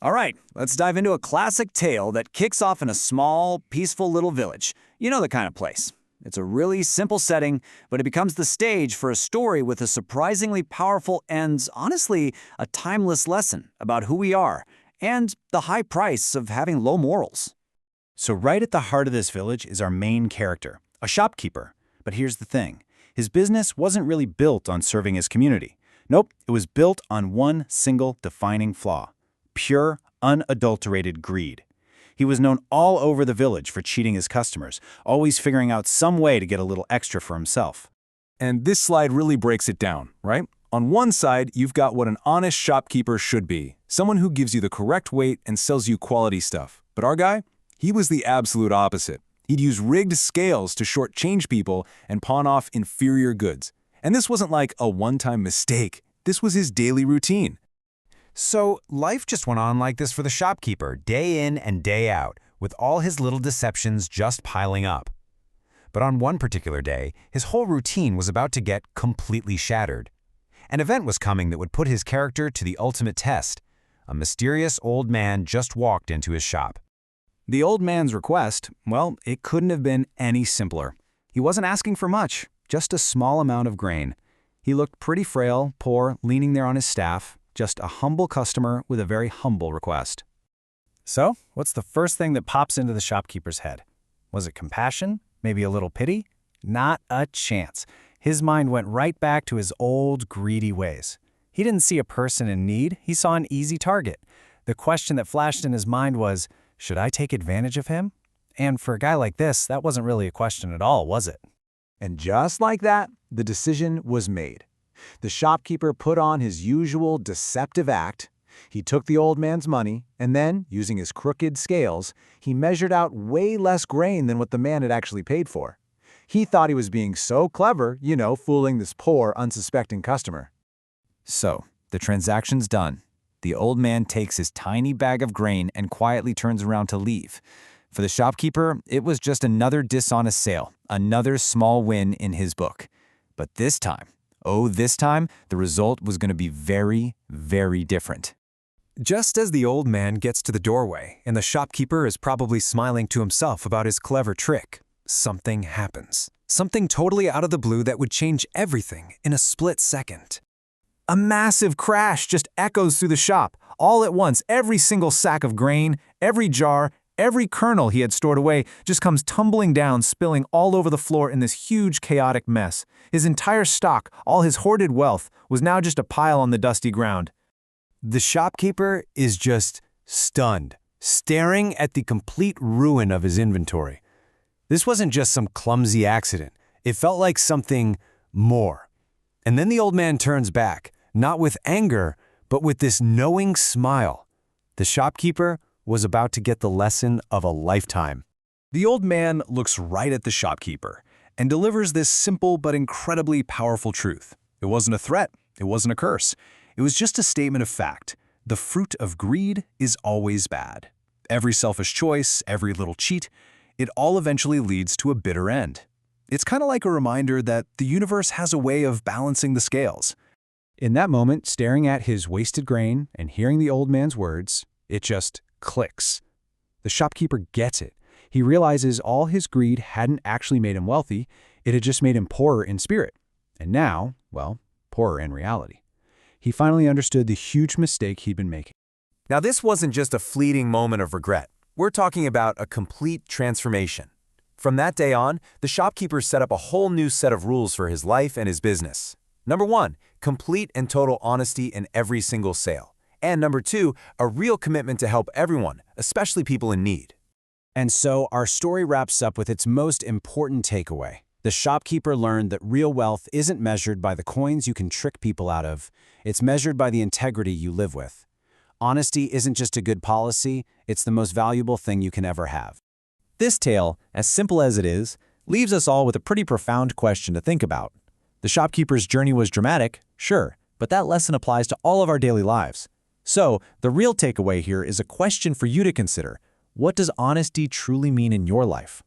All right, let's dive into a classic tale that kicks off in a small, peaceful little village. You know the kind of place. It's a really simple setting, but it becomes the stage for a story with a surprisingly powerful and, honestly, a timeless lesson about who we are and the high price of having low morals. So right at the heart of this village is our main character, a shopkeeper. But here's the thing. His business wasn't really built on serving his community. Nope, it was built on one single defining flaw: pure, unadulterated greed. He was known all over the village for cheating his customers, always figuring out some way to get a little extra for himself. And this slide really breaks it down, right? On one side, you've got what an honest shopkeeper should be, someone who gives you the correct weight and sells you quality stuff. But our guy? He was the absolute opposite. He'd use rigged scales to shortchange people and pawn off inferior goods. And this wasn't like a one-time mistake. This was his daily routine. So life just went on like this for the shopkeeper, day in and day out, with all his little deceptions just piling up. But on one particular day, his whole routine was about to get completely shattered. An event was coming that would put his character to the ultimate test. A mysterious old man just walked into his shop. The old man's request, well, it couldn't have been any simpler. He wasn't asking for much, just a small amount of grain. He looked pretty frail, poor, leaning there on his staff, just a humble customer with a very humble request. So, what's the first thing that pops into the shopkeeper's head? Was it compassion? Maybe a little pity? Not a chance. His mind went right back to his old, greedy ways. He didn't see a person in need, he saw an easy target. The question that flashed in his mind was, should I take advantage of him? And for a guy like this, that wasn't really a question at all, was it? And just like that, the decision was made. The shopkeeper put on his usual deceptive act. He took the old man's money, and then, using his crooked scales, he measured out way less grain than what the man had actually paid for. He thought he was being so clever, fooling this poor, unsuspecting customer. So, the transaction's done. The old man takes his tiny bag of grain and quietly turns around to leave. For the shopkeeper, it was just another dishonest sale, another small win in his book. But this time, the result was going to be very, very different. Just as the old man gets to the doorway and the shopkeeper is probably smiling to himself about his clever trick, something happens. Something totally out of the blue that would change everything in a split second. A massive crash just echoes through the shop. All at once, every single sack of grain, every jar, every kernel he had stored away just comes tumbling down, spilling all over the floor in this huge, chaotic mess. His entire stock, all his hoarded wealth, was now just a pile on the dusty ground. The shopkeeper is just stunned, staring at the complete ruin of his inventory. This wasn't just some clumsy accident. It felt like something more. And then the old man turns back, not with anger, but with this knowing smile. The shopkeeper was about to get the lesson of a lifetime. The old man looks right at the shopkeeper and delivers this simple but incredibly powerful truth. It wasn't a threat. It wasn't a curse. It was just a statement of fact. The fruit of greed is always bad. Every selfish choice, every little cheat, it all eventually leads to a bitter end. It's kind of like a reminder that the universe has a way of balancing the scales. In that moment, staring at his wasted grain and hearing the old man's words, it just clicks. The shopkeeper gets it. He realizes all his greed hadn't actually made him wealthy, it had just made him poorer in spirit. And now, well, poorer in reality. He finally understood the huge mistake he'd been making. Now this wasn't just a fleeting moment of regret. We're talking about a complete transformation. From that day on, the shopkeeper set up a whole new set of rules for his life and his business. Number 1, complete and total honesty in every single sale. And number 2, a real commitment to help everyone, especially people in need. And so our story wraps up with its most important takeaway. The shopkeeper learned that real wealth isn't measured by the coins you can trick people out of. It's measured by the integrity you live with. Honesty isn't just a good policy, it's the most valuable thing you can ever have. This tale, as simple as it is, leaves us all with a pretty profound question to think about. The shopkeeper's journey was dramatic, sure, but that lesson applies to all of our daily lives. So, the real takeaway here is a question for you to consider. What does honesty truly mean in your life?